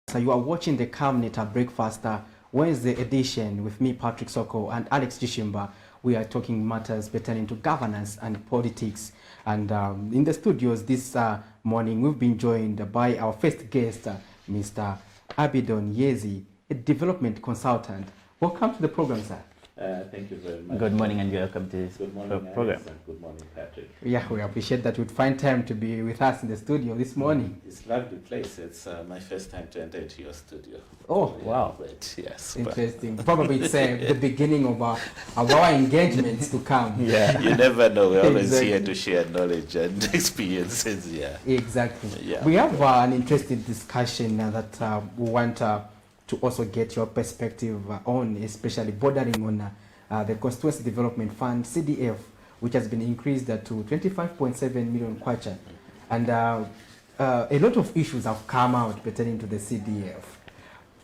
So you are watching the CAMNET Breakfast Wednesday edition with me, Patrick Soko, and Alex Gishimba. We are talking matters pertaining to governance and politics. And in the studios this morning, we've been joined by our first guest, Mr. Abdon YEZI, a development consultant. Welcome to the program, sir. Thank you very much. Good morning and welcome to this program. Good morning, Patrick. Yeah, we appreciate that you'd find time to be with us in the studio this morning. It's a lovely place. It's my first time to enter into your studio. Oh, yeah, wow. Great. Yes. Interesting. Probably it's the beginning of our engagements to come. Yeah. You never know. We're always Exactly. here to share knowledge and experiences. Yeah. Exactly. Yeah. We have an interesting discussion that we want to also get your perspective on, especially bordering on the Constituency Development Fund, CDF, which has been increased to 25.7 million kwacha. And a lot of issues have come out pertaining to the CDF.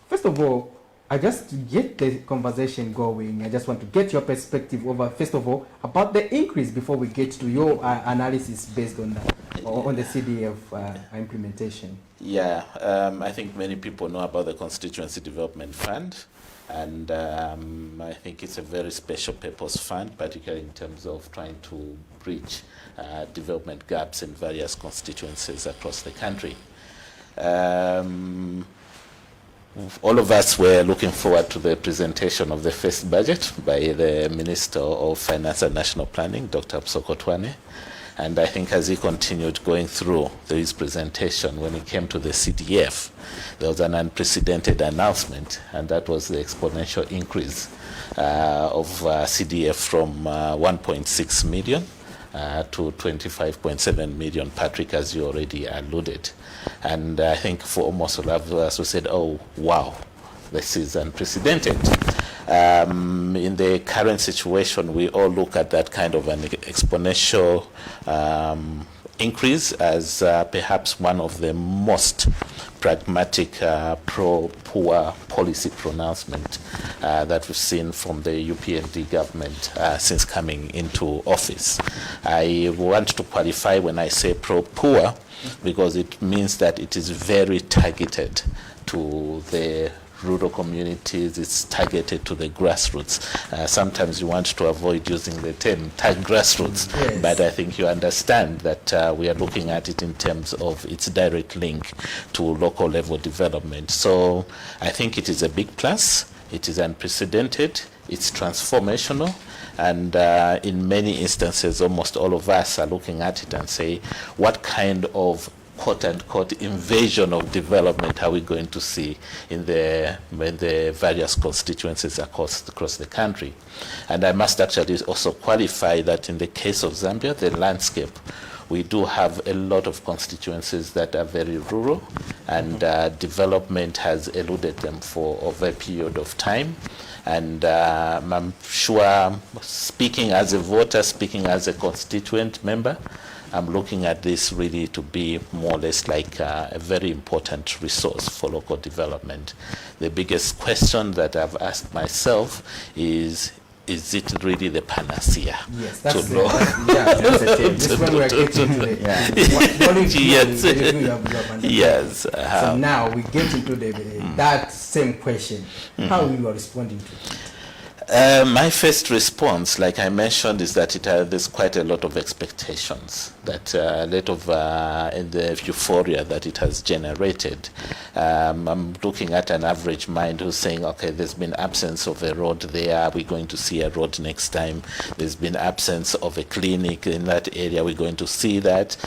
First of all, I just to get the conversation going, I just want to get your perspective over, first of all, about the increase before we get to your analysis based on the CDF implementation. Yeah, I think many people know about the Constituency Development Fund, and I think it's a very special purpose fund, particularly in terms of trying to bridge development gaps in various constituencies across the country. All of us were looking forward to the presentation of the first budget by the Minister of Finance and National Planning, Dr. Abdon. And I think as he continued going through his presentation, when it came to the CDF, there was an unprecedented announcement, and that was the exponential increase of CDF from 1.6 million to 25.7 million, Patrick, as you already alluded. And I think for almost all of us, we said, oh, wow, this is unprecedented. In the current situation, we all look at that kind of an exponential increase as perhaps one of the most pragmatic pro-poor policy pronouncement that we've seen from the UPND government since coming into office. I want to qualify when I say pro-poor, because it means that it is very targeted to the rural communities. It's targeted to the grassroots. Sometimes you want to avoid using the term grassroots, yes. But I think you understand that we are looking at it in terms of its direct link to local level development. So I think it is a big plus. It is unprecedented. It's transformational. And in many instances, almost all of us are looking at it and say, what kind of quote-unquote invasion of development are we going to see in the various constituencies across the country? And I must actually also qualify that in the case of Zambia, the landscape, we do have a lot of constituencies that are very rural, and development has eluded them for over a period of time. And I'm sure, speaking as a voter, speaking as a constituent member, I'm looking at this really to be more or less like a very important resource for local development. The biggest question that I've asked myself is it really the panacea? Yes, that's the This is when we are getting to the yes. So now we get into that same question. How you are responding to it? My first response, like I mentioned, is that there's quite a lot of expectations, that a lot of the euphoria that it has generated. I'm looking at an average mind who's saying, okay, there's been absence of a road there, are we going to see a road next time? There's been absence of a clinic in that area, we're going to see that.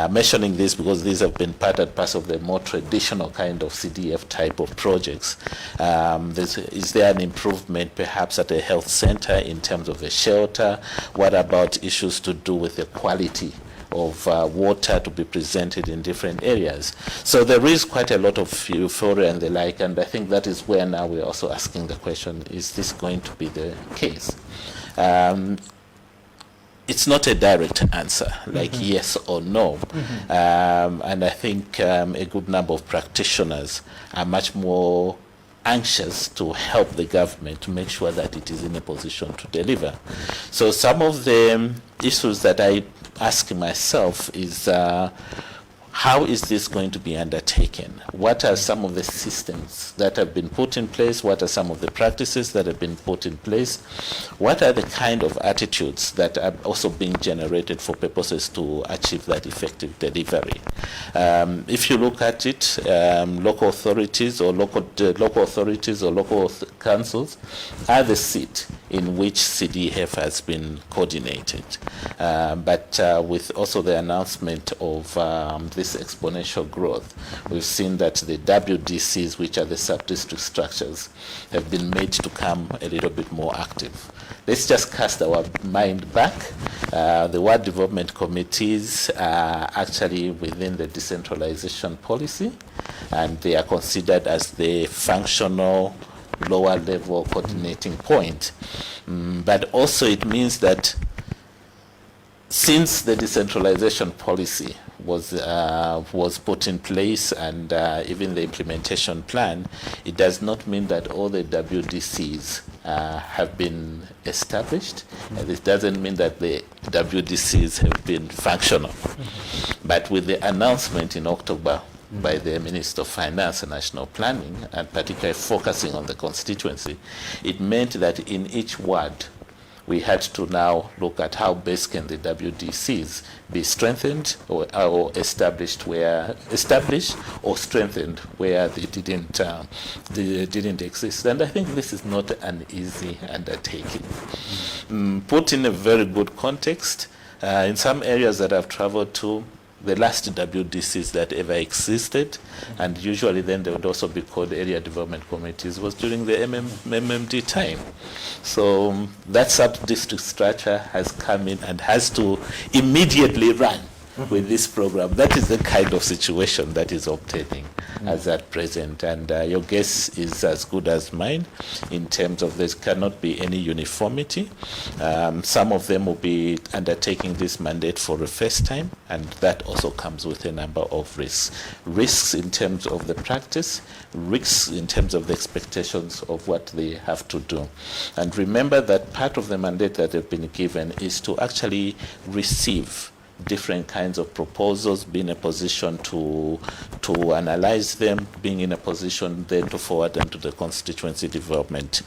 Mentioning this because these have been part and parcel of the more traditional kind of CDF type of projects. Is there an improvement perhaps at a health center in terms of a shelter? What about issues to do with the quality of water to be presented in different areas? So there is quite a lot of euphoria and the like, and I think that is where now we're also asking the question, is this going to be the case? It's not a direct answer, like yes or no. And I think a good number of practitioners are much more anxious to help the government to make sure that it is in a position to deliver. So some of the issues that I ask myself is how is this going to be undertaken? What are some of the systems that have been put in place? What are some of the practices that have been put in place? What are the kind of attitudes that are also being generated for purposes to achieve that effective delivery? If you look at it, local authorities or local councils are the seat in which CDF has been coordinated. But with also the announcement of this exponential growth, we've seen that the WDCs, which are the sub-district structures, have been made to come a little bit more active. Let's just cast our mind back. The ward development committees are actually within the decentralization policy, and they are considered as the functional lower level coordinating point. But also it means that since the decentralization policy was put in place, and even the implementation plan, it does not mean that all the WDCs have been established, and it doesn't mean that the WDCs have been functional. But with the announcement in October by the Minister of Finance and National Planning, and particularly focusing on the constituency, it meant that in each ward we had to now look at how best can the WDCs be strengthened or established or strengthened where they didn't exist. And I think this is not an easy undertaking. Put in a very good context, in some areas that I've traveled to, the last WDCs that ever existed, and usually then they would also be called area development committees, was during the MMD time. So that sub-district structure has come in and has to immediately run with this program. That is the kind of situation that is obtaining as at present, and your guess is as good as mine in terms of there cannot be any uniformity. Some of them will be undertaking this mandate for the first time, and that also comes with a number of risks. Risks in terms of the practice, risks in terms of the expectations of what they have to do. And remember that part of the mandate that they've been given is to actually receive different kinds of proposals, be in a position to analyze them, being in a position then to forward them to the Constituency Development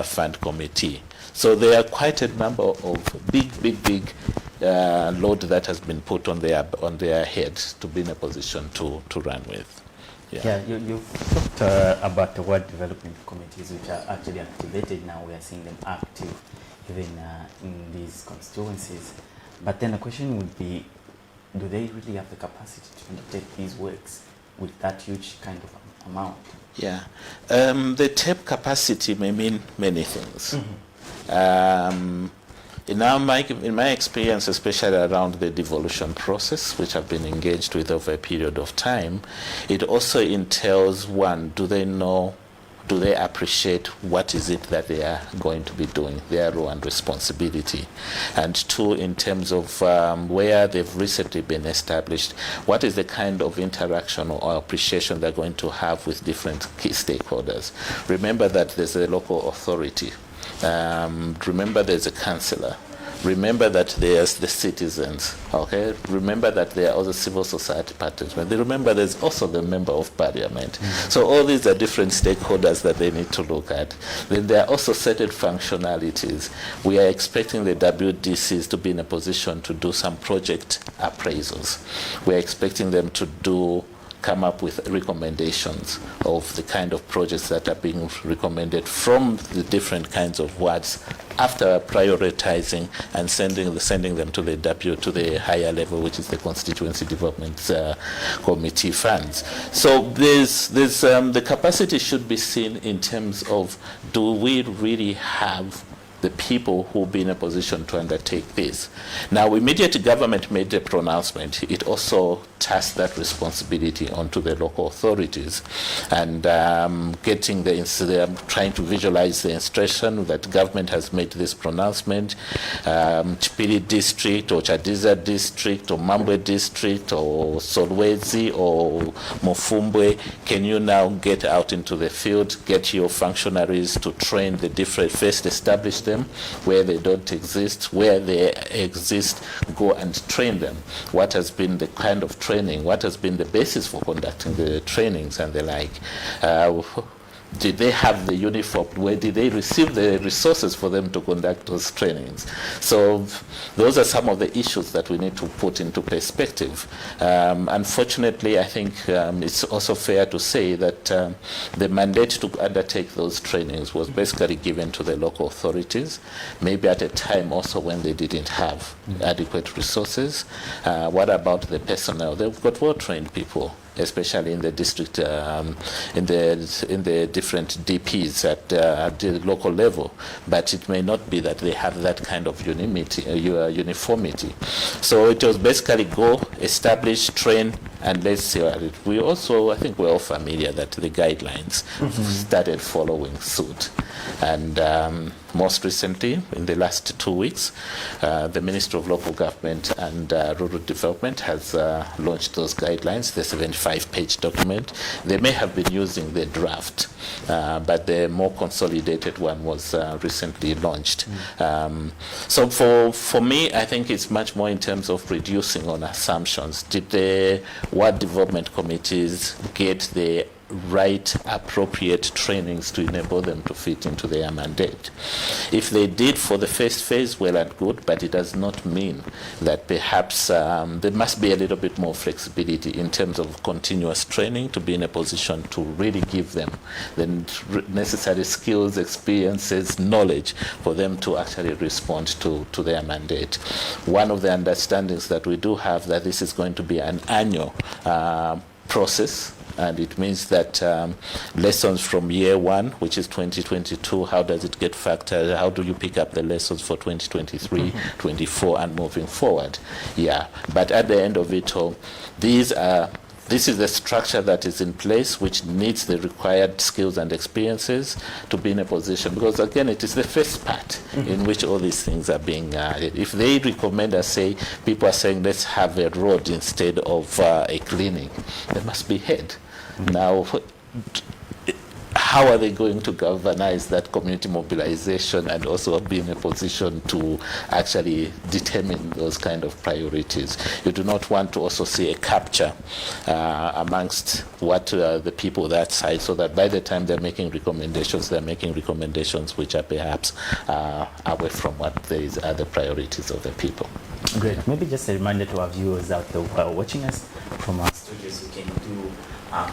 Fund Committee. So there are quite a number of big load that has been put on their heads to be in a position to run with. Yeah, you've talked about the ward development committees, which are actually activated now. We are seeing them active even in these constituencies. But then the question would be, do they really have the capacity to undertake these works with that huge kind of amount? Yeah, the tape capacity may mean many things. In my experience, especially around the devolution process, which I've been engaged with over a period of time, it also entails, one, do they appreciate what is it that they are going to be doing, their role and responsibility? And two, in terms of where they've recently been established, what is the kind of interaction or appreciation they're going to have with different key stakeholders? Remember that there's a local authority. Remember there's a councillor. Remember that there's the citizens, okay? Remember that there are also civil society participants. Remember there's also the member of parliament. So all these are different stakeholders that they need to look at. Then there are also certain functionalities. We are expecting the WDCs to be in a position to do some project appraisals. We are expecting them to come up with recommendations of the kind of projects that are being recommended from the different kinds of wards, after prioritizing and sending them to the higher level, which is the Constituency Development Committee funds. So there's the capacity should be seen in terms of, do we really have the people who will be in a position to undertake this? Now, immediate government made a pronouncement. It also tasked that responsibility onto the local authorities, and trying to visualize the instruction that government has made this pronouncement. Chipiri district or Chadiza district or Mambwe district or Solwezi or Mofumbwe, can you now get out into the field, get your functionaries to train the different, first establish them, them. Where they don't exist, where they exist, go and train them. What has been the kind of training? What has been the basis for conducting the trainings and the like? Did they have the uniform? Where did they receive the resources for them to conduct those trainings? So those are some of the issues that we need to put into perspective. Unfortunately, I think it's also fair to say that the mandate to undertake those trainings was basically given to the local authorities, maybe at a time also when they didn't have adequate resources. What about the personnel? They've got well-trained people, especially in the district, in the different DPs at the local level, but it may not be that they have that kind of uniformity. So it was basically go, establish, train, and let's see what it. We also, I think we're all familiar that the guidelines started following suit. And most recently, in the last 2 weeks, the Ministry of Local Government and Rural Development has launched those guidelines, the 75-page document. They may have been using the draft, but the more consolidated one was recently launched. So for me, I think it's much more in terms of reducing on assumptions. Did the Ward Development Committees get the right appropriate trainings to enable them to fit into their mandate? If they did for the first phase, well and good, but it does not mean that perhaps there must be a little bit more flexibility in terms of continuous training to be in a position to really give them the necessary skills, experiences, knowledge for them to actually respond to their mandate. One of the understandings that we do have that this is going to be an annual process, and it means that lessons from year one, which is 2022, how does it get factored? How do you pick up the lessons for 2023, 24, and moving forward? Yeah, but at the end of it all, this is the structure that is in place, which needs the required skills and experiences to be in a position, because again, it is the first part in which all these things are being added. If they recommend us, say, people are saying, let's have a road instead of a clinic, there must be head. Now, how are they going to galvanize that community mobilization and also be in a position to actually determine those kind of priorities? You do not want to also see a capture amongst what the people that side, so that by the time they're making recommendations, they're making recommendations which are perhaps away from what these are the priorities of the people. Great. Maybe just a reminder to our viewers out there who are watching us from our studios, you can do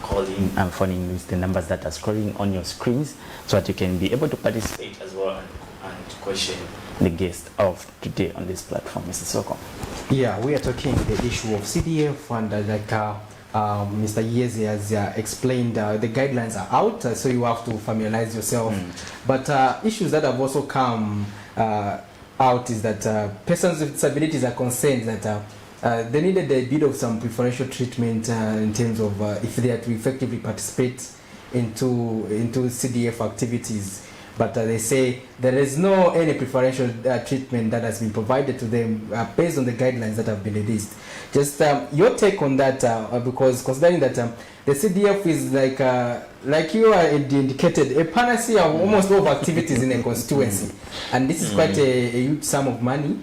calling and phoning with the numbers that are scrolling on your screens, so that you can be able to participate as well and question the guest of today on this platform, Mr. Soko. Yeah, we are talking the issue of CDF, and like Mr. YEZI has explained, the guidelines are out, so you have to familiarize yourself. But issues that have also come out is that persons with disabilities are concerned that they needed a bit of some preferential treatment in terms of if they are to effectively participate into CDF activities. But they say there is no any preferential treatment that has been provided to them based on the guidelines that have been released. Just your take on that, because considering that the CDF is like you are indicated, a panacea of almost all activities in a constituency, and this is quite a huge sum of money.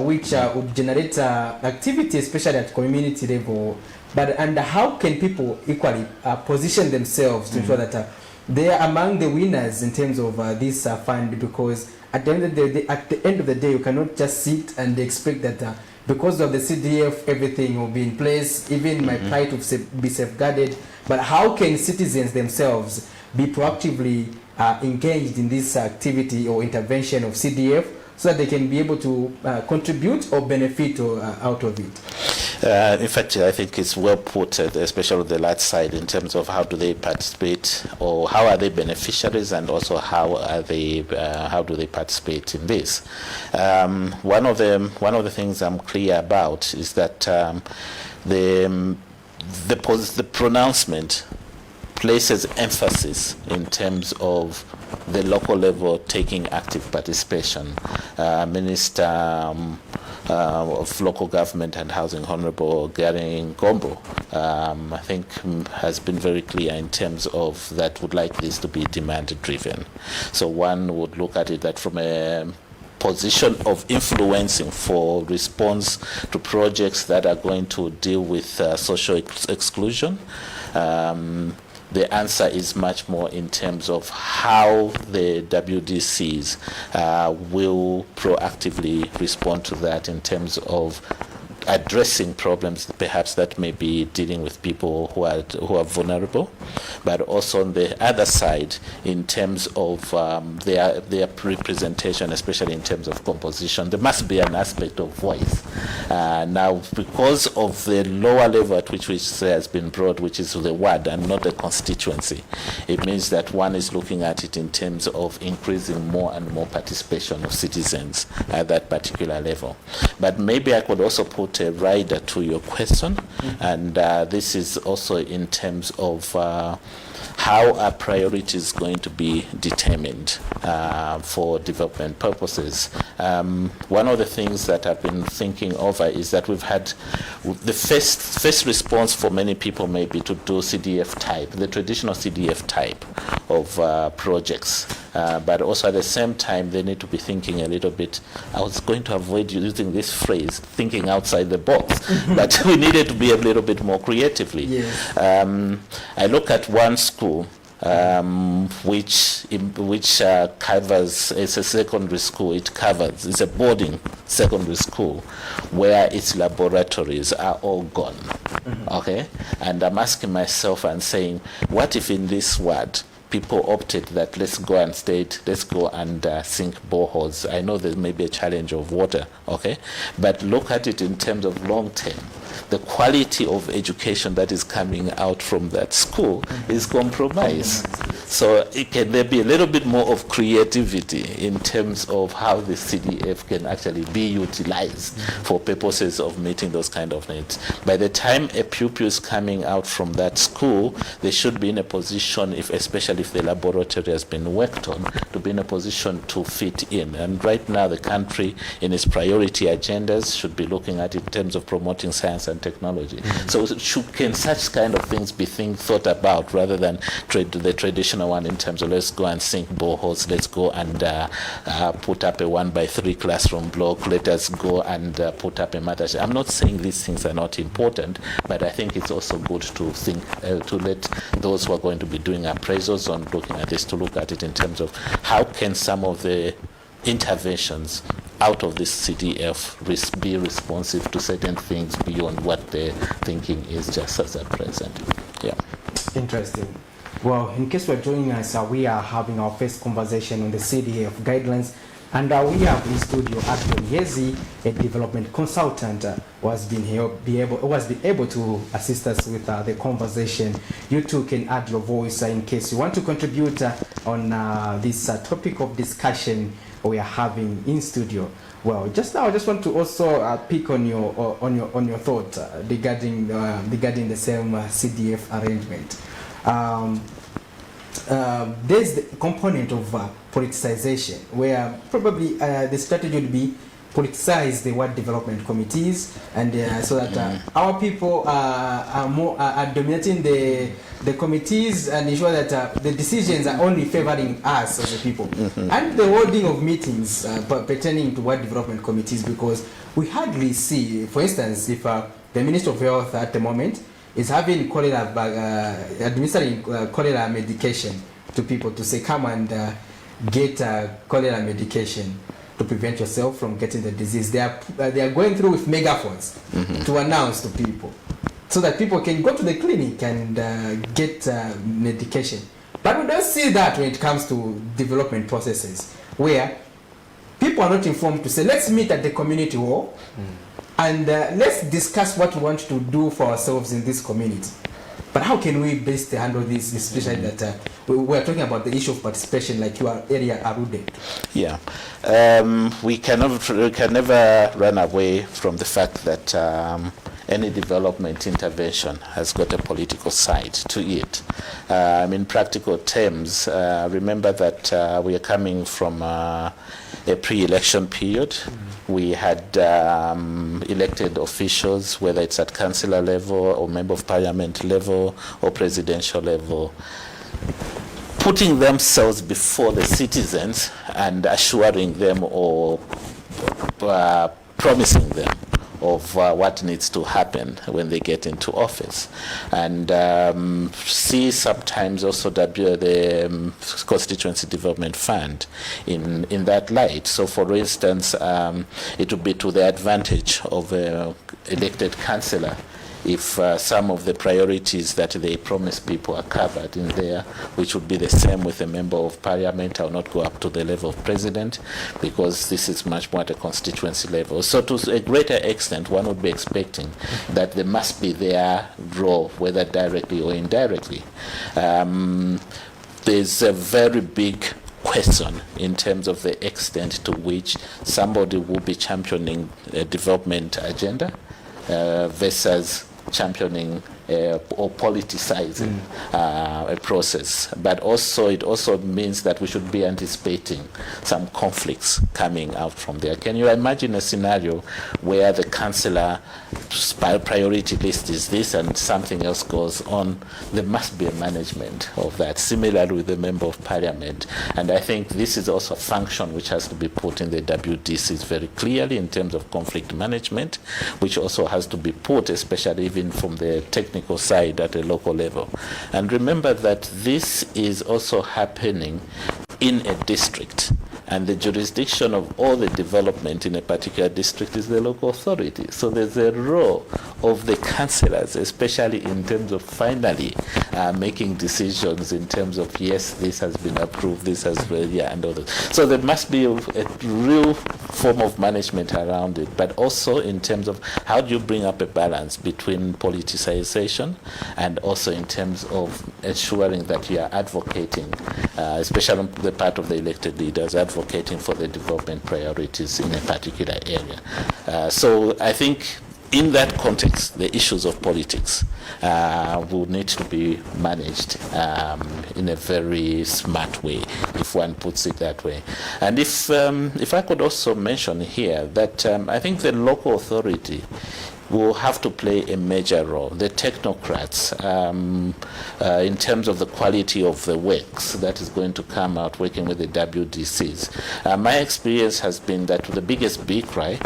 Which would generate activity, especially at community level. And how can people equally position themselves to ensure that they are among the winners in terms of this fund? Because at the end of the day, you cannot just sit and expect that because of the CDF, everything will be in place, even my plight will be safeguarded. But how can citizens themselves be proactively engaged in this activity or intervention of CDF, so that they can be able to contribute or benefit out of it? In fact, I think it's well put, especially on the large side, in terms of how do they participate, or how are they beneficiaries, and also how do they participate in this. One of the things I'm clear about is that the pronouncement places emphasis in terms of the local level taking active participation. Minister of Local Government and Housing, Honorable Gary Ngombo, I think has been very clear in terms of that would like this to be demand driven. So one would look at it that from a position of influencing for response to projects that are going to deal with social exclusion. The answer is much more in terms of how the WDCs will proactively respond to that in terms of addressing problems perhaps that may be dealing with people who are vulnerable, but also on the other side in terms of their representation, especially in terms of composition. There must be an aspect of voice. Now, because of the lower level at which has been brought, which is the ward and not the constituency, it means that one is looking at it in terms of increasing more and more participation of citizens at that particular level. But maybe I could also put a rider to your question, and this is also in terms of how our priority is going to be determined for development purposes. One of the things that I've been thinking over is that we've had the first response for many people may be to do CDF type, the traditional CDF type of projects. But also at the same time, they need to be thinking a little bit. I was going to avoid using this phrase, thinking outside the box, but we needed to be a little bit more creatively. Yes. I look at one school which covers, it's a secondary school, it's a boarding secondary school where its laboratories are all gone. Okay? And I'm asking myself and saying, what if in this ward, people opted that let's go and sink boreholes. I know there may be a challenge of water, okay? But look at it in terms of long term. The quality of education that is coming out from that school is compromised. So can there be a little bit more of creativity in terms of how the CDF can actually be utilized for purposes of meeting those kind of needs? By the time a pupil is coming out from that school, they should be in a position, especially if the laboratory has been worked on, to be in a position to fit in. And right now the country in its priority agendas should be looking at it in terms of promoting science and technology. So can such kind of things be thought about rather than the traditional one in terms of let's go and sink boreholes, let's go and put up a 1x3 classroom block, let us go and put up a matter. I'm not saying these things are not important, but I think it's also good to think, to let those who are going to be doing appraisals on looking at this, to look at it in terms of how can some of the interventions out of this CDF be responsive to certain things beyond what their thinking is just as at present. Yeah. Interesting. Well, in case you're joining us, we are having our first conversation on the CDF guidelines, and we have in studio Abdon YEZI, a development consultant, who has been able to assist us with the conversation. You too can add your voice in case you want to contribute on this topic of discussion we are having in studio. Well, just now I just want to also pick on your thought regarding the same CDF arrangement. There's the component of politicization, where probably the strategy would be politicize the ward development committees, and so that our people are dominating the committees and ensure that the decisions are only favoring us as a people. And the holding of meetings pertaining to ward development committees, because we hardly see, for instance, if the Minister of Health at the moment is having cholera, administering cholera medication to people, to say come and get cholera medication to prevent yourself from getting the disease. They are going through with megaphones to announce to people, so that people can go to the clinic and get medication. But we don't see that when it comes to development processes, where people are not informed to say, let's meet at the community hall and let's discuss what we want to do for ourselves in this community. But how can we best handle this, especially that we're talking about the issue of participation, like your area alluded? Yeah, we can never run away from the fact that a any development intervention has got a political side to it. In practical terms, remember that we are coming from a pre-election period. We had elected officials, whether it's at councillor level or member of parliament level or presidential level, putting themselves before the citizens and assuring them or promising them of what needs to happen when they get into office. And see sometimes also the Constituency Development Fund in that light. So for instance, it would be to the advantage of an elected councillor if some of the priorities that they promise people are covered in there, which would be the same with a member of parliament. I will not go up to the level of president because this is much more at a constituency level. So to a greater extent, one would be expecting that there must be their role, whether directly or indirectly. There's a very big question in terms of the extent to which somebody will be championing a development agenda versus championing or politicizing a process. But also it also means that we should be anticipating some conflicts coming out from there. Can you imagine a scenario where the councillor priority list is this and something else goes on? There must be a management of that, similarly with the member of parliament. And I think this is also a function which has to be put in the WDCs very clearly in terms of conflict management, which also has to be put, especially even from the technical side at a local level. And remember that this is also happening in a district, and the jurisdiction of all the development in a particular district is the local authority. So there's a role of the councillors, especially in terms of finally making decisions in terms of, yes, this has been approved, this has been, and all that. So there must be a real form of management around it, but also in terms of how do you bring up a balance between politicization and also in terms of ensuring that you are advocating, especially on the part of the elected leaders, advocating for the development priorities in a particular area. So I think in that context, the issues of politics will need to be managed in a very smart way, if one puts it that way. And if I could also mention here that I think the local authority will have to play a major role. The technocrats, in terms of the quality of the works that is going to come out working with the WDCs. My experience has been that the biggest big cry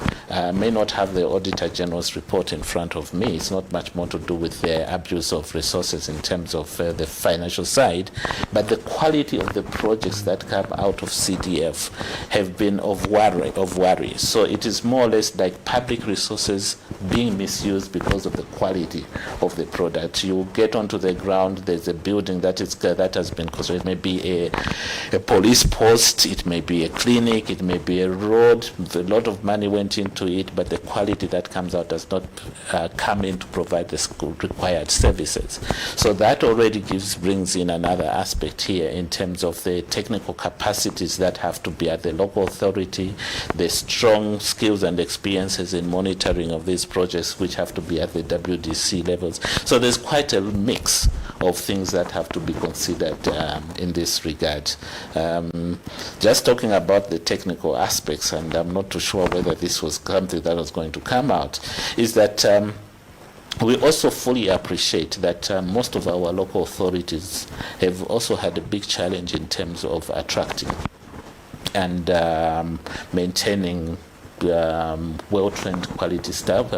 may not have the Auditor General's report in front of me. It's not much more to do with the abuse of resources in terms of the financial side, but the quality of the projects that come out of CDF have been of worry. So it is more or less like public resources being misused because of the quality of the product. You get onto the ground, there's a building that has been constructed. It may be a police post, it may be a clinic, it may be a road. A lot of money went into it, but the quality that comes out does not come in to provide the required services. So that already brings in another aspect here in terms of the technical capacities that have to be at the local authority, the strong skills and experiences in monitoring of these projects which have to be at the WDC levels. So there's quite a mix of things that have to be considered in this regard. Just talking about the technical aspects, and I'm not too sure whether this was something that was going to come out, is that we also fully appreciate that most of our local authorities have also had a big challenge in terms of attracting and maintaining well-trained quality staff,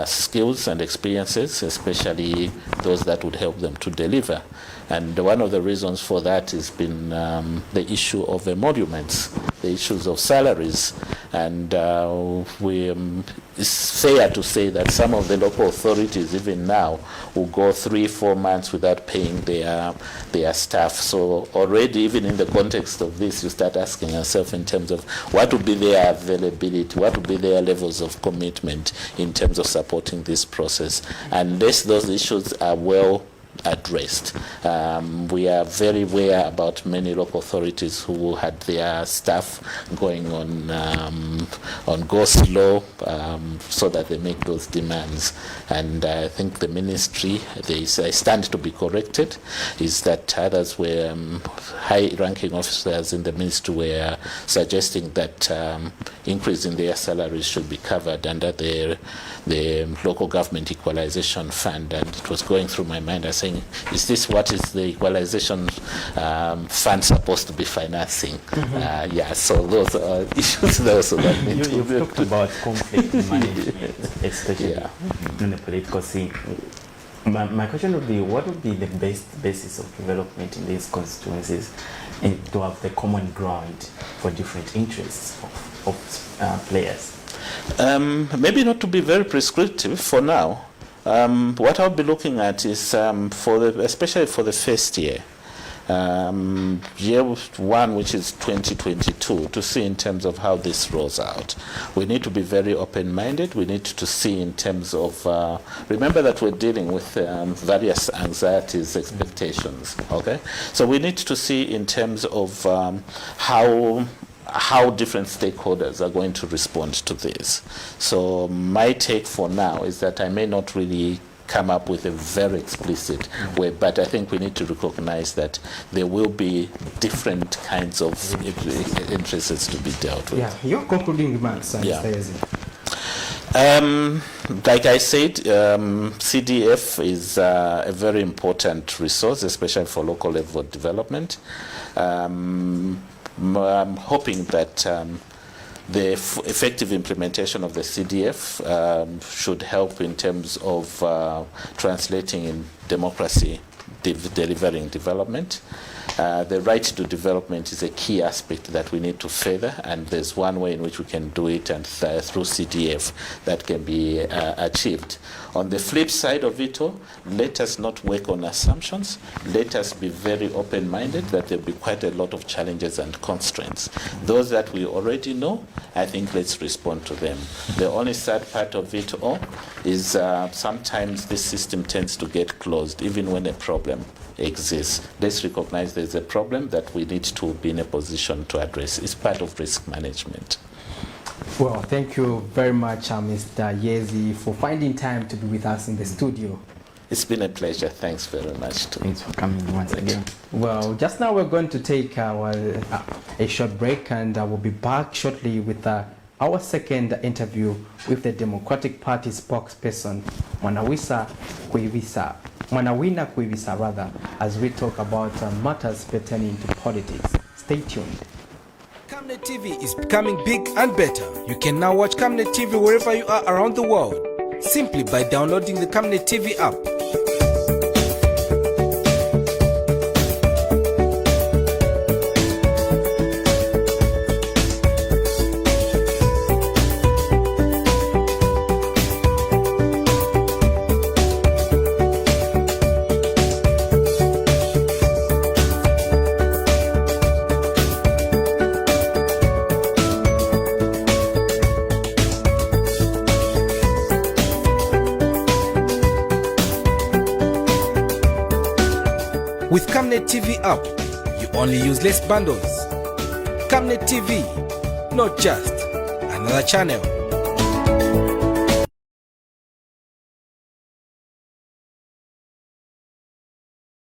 skills and experiences, especially those that would help them to deliver. And one of the reasons for that has been the issue of emoluments, the issues of salaries. And it's fair to say that some of the local authorities, even now, will go 3-4 months without paying their staff. So already, even in the context of this, you start asking yourself in terms of what would be their availability, what would be their levels of commitment in terms of supporting this process. Unless those issues are well addressed. We are very aware about many local authorities who had their staff going on go slow so that they make those demands. And I think the ministry, they stand to be corrected, is that others were high-ranking officers in the ministry were suggesting that increase in their salaries should be covered under the local government equalization fund. And it was going through my mind, I was saying, is this what is the equalization fund supposed to be financing? Yeah, so those are issues that need to be... You've talked about conflict management, especially in the political scene. My question would be, what would be the best basis of development in these constituencies and to have the common ground for different interests of players? Maybe not to be very prescriptive for now. What I'll be looking at is, especially for the first year, year one, which is 2022, to see in terms of how this rolls out. We need to be very open-minded. We need to see in terms of, remember that we're dealing with various anxieties, expectations, okay? So we need to see in terms of how different stakeholders are going to respond to this. So my take for now is that I may not really come up with a very explicit way, but I think we need to recognize that there will be different kinds of interests to be dealt with. Yeah, your concluding remarks, Mr. YEZI. Like I said, CDF is a very important resource, especially for local level development. I'm hoping that the effective implementation of the CDF should help in terms of translating in democracy, delivering development. The right to development is a key aspect that we need to further, and there's one way in which we can do it, and through CDF that can be achieved. On the flip side of it all, let us not work on assumptions. Let us be very open-minded that there will be quite a lot of challenges and constraints. Those that we already know, I think let's respond to them. The only sad part of it all is sometimes this system tends to get closed, even when a problem exists. Let's recognize there's a problem that we need to be in a position to address. It's part of risk management. Well, thank you very much, Mr. YEZI, for finding time to be with us in the studio. It's been a pleasure. Thanks very much. Thanks for coming once again. Well, just now we're going to take a short break, and we'll be back shortly with our second interview with the Democratic Party spokesperson, Mwanawina Kuivisa, rather, as we talk about matters pertaining to politics. Stay tuned. CAMNET TV is becoming big and better. You can now watch CAMNET TV wherever you are around the world, simply by downloading the CAMNET TV app. With CAMNET TV app, you only use less bundles. CAMNET TV, not just another channel.